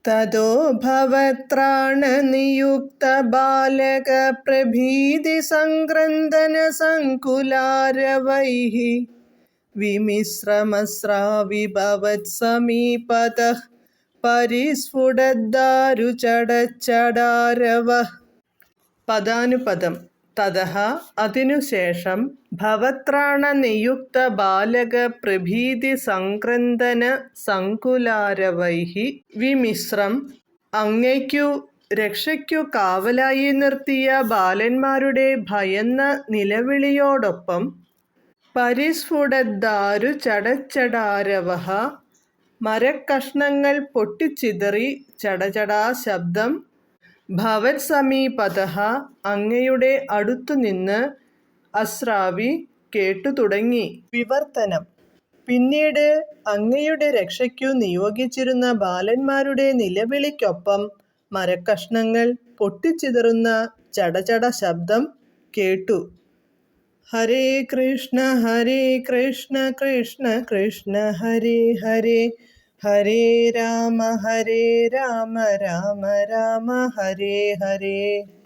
തതോ ഭവത്രാണനിയുക്തബാലകപ്രഭീതിസംക്രന്ദനസങ്കുലാരവൈः വിമിശ്രമസ്രാവിഭവത്സമീപതഃ പരിസ്ഫുടദ്ദാരുചടച്ചടാരവഃ. പദാനുപദം. തതഃ അതിനുശേഷം ഭവത്രാണനിയുക്ത ബാലക പ്രഭീതി സംക്രന്ദന സങ്കുലാരവൈഃ വിമിശ്രം അങ്ങയ്ക്കു രക്ഷയ്ക്കു കാവലായി നിർത്തിയ ബാലന്മാരുടെ ഭയന്ന നിലവിളിയോടൊപ്പം പരിസ്ഫുടദ്ദാരു ചടച്ചടാരവഃ മരക്കഷ്ണങ്ങൾ പൊട്ടിച്ചിതറി ചടചടാ ശബ്ദം ഭവത് സമീപതഃ അങ്ങയുടെ അടുത്തുനിന്ന് അസ്രാവി കേട്ടു തുടങ്ങി. വിവർത്തനം. പിന്നീട് അങ്ങയുടെ രക്ഷയ്ക്കു നിയോഗിച്ചിരുന്ന ബാലന്മാരുടെ നിലവിളിക്കൊപ്പം മരക്കഷ്ണങ്ങൾ പൊട്ടിച്ചിതറുന്ന ചടചട ശബ്ദം കേട്ടു. ഹരേ കൃഷ്ണ കൃഷ്ണ കൃഷ്ണ ഹരേ ഹരേ, ഹരേ രാമ രാമ രാമ ഹരേ ഹരേ.